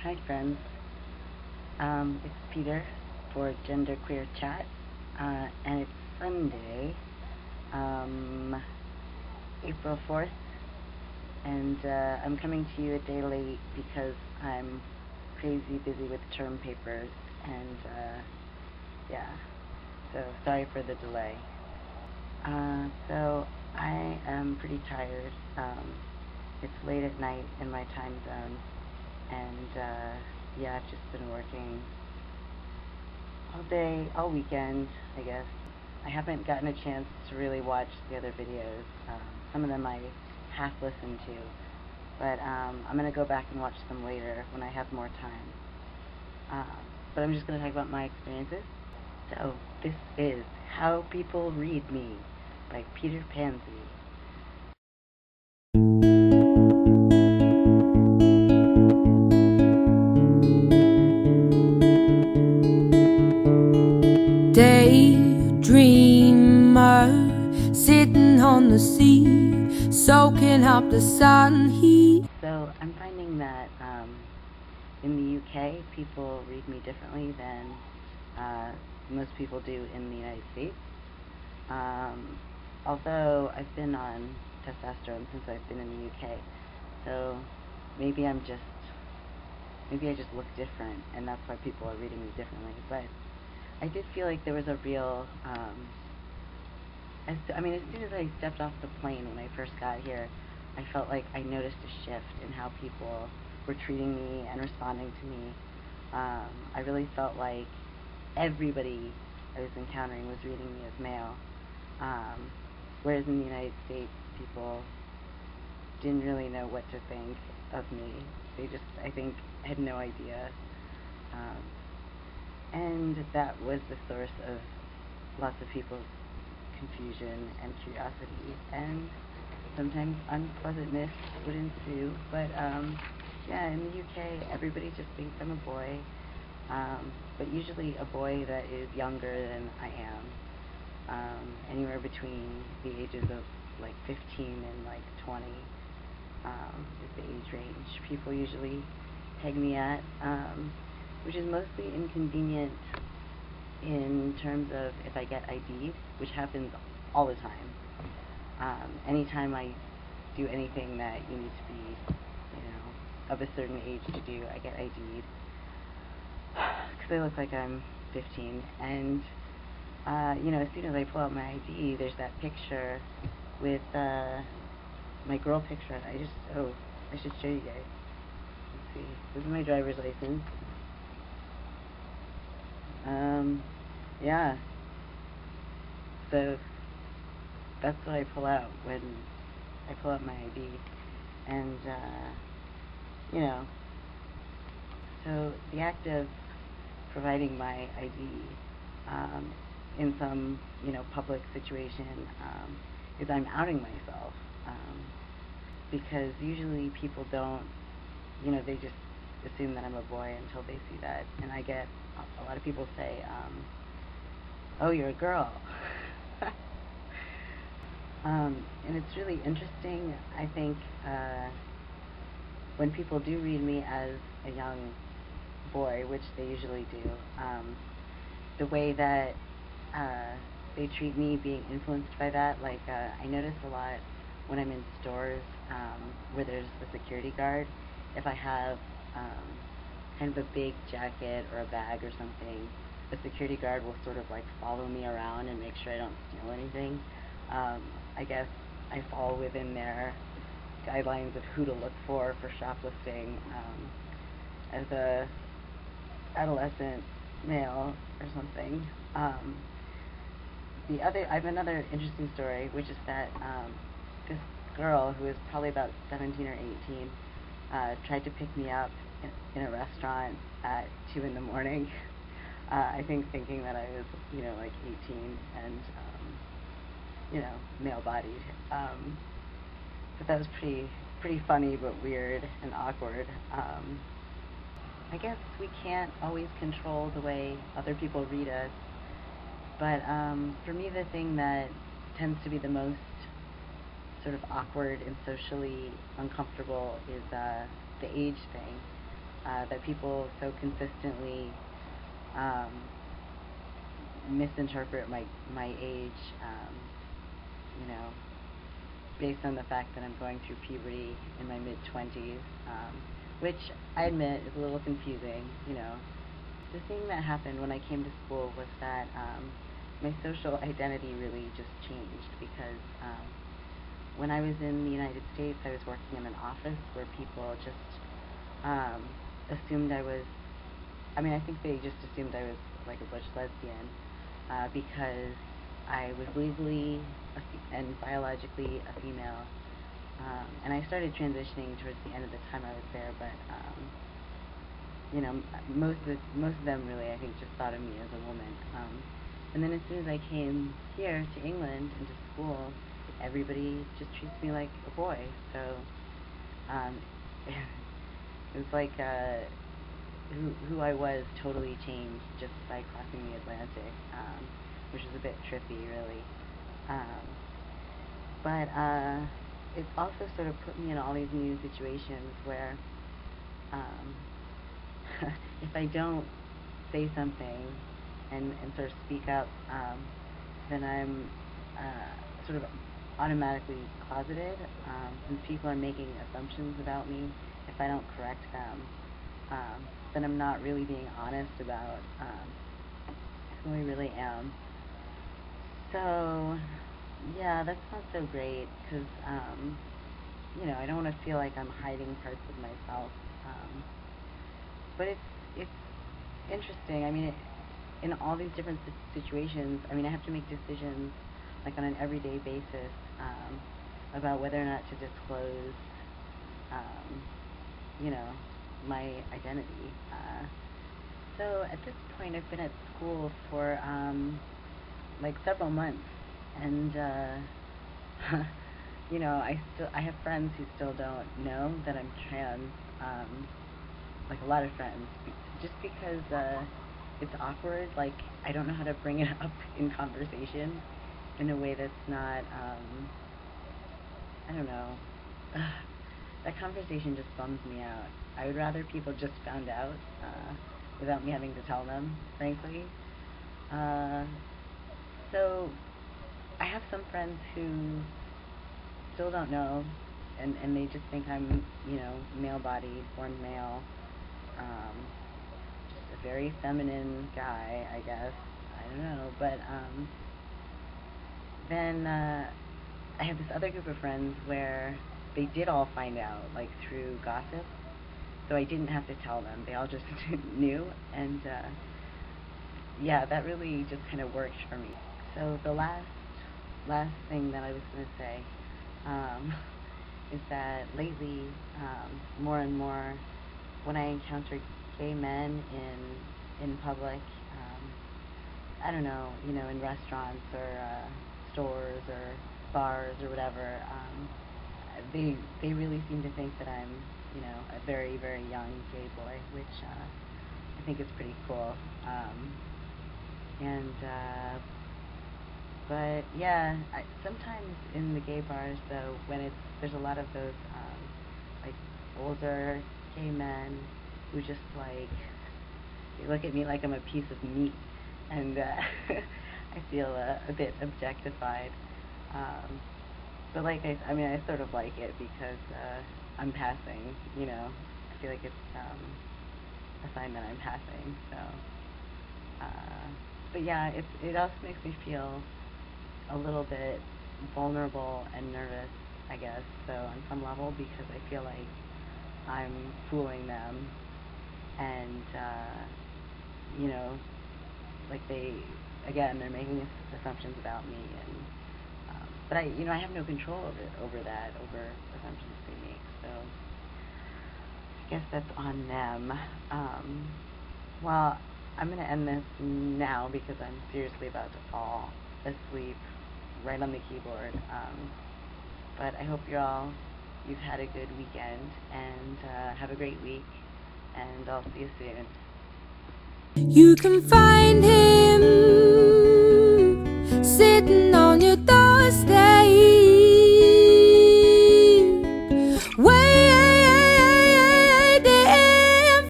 Hi friends, it's Peter for Genderqueer Chat, and it's Sunday, April 4th, and I'm coming to you a day late because I'm crazy busy with term papers, and yeah, so sorry for the delay. So I am pretty tired. It's late at night in my time zone, and yeah, I've just been working all day, all weekend, I guess. I haven't gotten a chance to really watch the other videos. Some of them I half listened to, but I'm going to go back and watch them later when I have more time. But I'm just going to talk about my experiences. So, this is How People Read Me by Peter Pansy. Daydreamer, sitting on the sea, soaking up the sun heat. So I'm finding that in the UK, people read me differently than most people do in the United States. Although I've been on testosterone since I've been in the UK, so maybe I just look different, and that's why people are reading me differently. But I did feel like there was a real, as soon as I stepped off the plane when I first got here, I felt like I noticed a shift in how people were treating me and responding to me. I really felt like everybody I was encountering was reading me as male, whereas in the United States, people didn't really know what to think of me. They just, I think, had no idea. And that was the source of lots of people's confusion and curiosity, and sometimes unpleasantness would ensue. But yeah, in the UK, everybody just thinks I'm a boy, but usually a boy that is younger than I am, anywhere between the ages of like 15 and like 20 is the age range people usually peg me at, which is mostly inconvenient in terms of if I get ID'd, which happens all the time. Anytime I do anything that you need to be, of a certain age to do, I get ID'd, because I look like I'm 15, and as soon as I pull out my ID, there's that picture with my girl picture, and I should show you guys. Let's see, this is my driver's license. Yeah, so that's what I pull out when I pull out my ID, and so the act of providing my ID in some public situation is I'm outing myself, because usually people don't, they just assume that I'm a boy until they see that, and I get a lot of people say, oh, you're a girl. And it's really interesting, I think, when people do read me as a young boy, which they usually do, the way that they treat me being influenced by that. Like, I notice a lot when I'm in stores where there's a security guard. If I have kind of a big jacket or a bag or something, the security guard will sort of like follow me around and make sure I don't steal anything. I guess I fall within their guidelines of who to look for shoplifting, as a adolescent male or something. I have another interesting story, which is that this girl who is probably about 17 or 18 tried to pick me up in a restaurant at 2 in the morning. I think thinking that I was, like 18 and, male-bodied. But that was pretty funny, but weird and awkward. I guess we can't always control the way other people read us, but for me, the thing that tends to be the most sort of awkward and socially uncomfortable is the age thing. that people so consistently um, misinterpret my age, you know, based on the fact that I'm going through puberty in my mid-20s, which I admit is a little confusing, you know. The thing that happened when I came to school was that my social identity really just changed because when I was in the United States, I was working in an office where people just assumed I was, I think they just assumed I was like a butch lesbian because I was legally and biologically a female. And I started transitioning towards the end of the time I was there, but you know, most of them really, I think, just thought of me as a woman. And then as soon as I came here to England and to school, everybody just treats me like a boy. So it was like who I was totally changed just by crossing the Atlantic, which is a bit trippy, really. But it also sort of put me in all these new situations where if I don't say something and sort of speak up, then I'm sort of automatically closeted, since people are making assumptions about me. If I don't correct them, then I'm not really being honest about who I really am. So, yeah, that's not so great because, you know, I don't want to feel like I'm hiding parts of myself. But it's interesting. I mean, in all these different situations, I mean, I have to make decisions like on an everyday basis about whether or not to disclose, you know, my identity. So at this point, I've been at school for like several months, and you know, I have friends who still don't know that I'm trans. Like a lot of friends, just because it's awkward. Like I don't know how to bring it up in conversation in a way that's not. I don't know. That conversation just bums me out. I would rather people just found out without me having to tell them, frankly. So I have some friends who still don't know, and they just think I'm, you know, male-bodied, born male, just a very feminine guy, I guess. I don't know, but then I have this other group of friends where they did all find out, like through gossip. So I didn't have to tell them; they all just knew, and yeah, that really just kind of worked for me. So the last thing that I was going to say is that lately, more and more, when I encounter gay men in public, I don't know, you know, in restaurants or stores or bars or whatever, they really seem to think that I'm, you know, a very, very young gay boy, which I think is pretty cool. And but yeah, sometimes in the gay bars though, when there's a lot of those like older gay men who just like they look at me like I'm a piece of meat, and I feel a bit objectified. But like I mean, I sort of like it because I'm passing. You know, I feel like it's a sign that I'm passing. So, but yeah, it also makes me feel a little bit vulnerable and nervous, I guess. So on some level, because I feel like I'm fooling them, and you know, like they're making assumptions about me, and but I have no control over assumptions they make. So I guess that's on them. Well, I'm going to end this now because I'm seriously about to fall asleep right on the keyboard. But I hope you've had a good weekend, and have a great week, and I'll see you soon. You can find him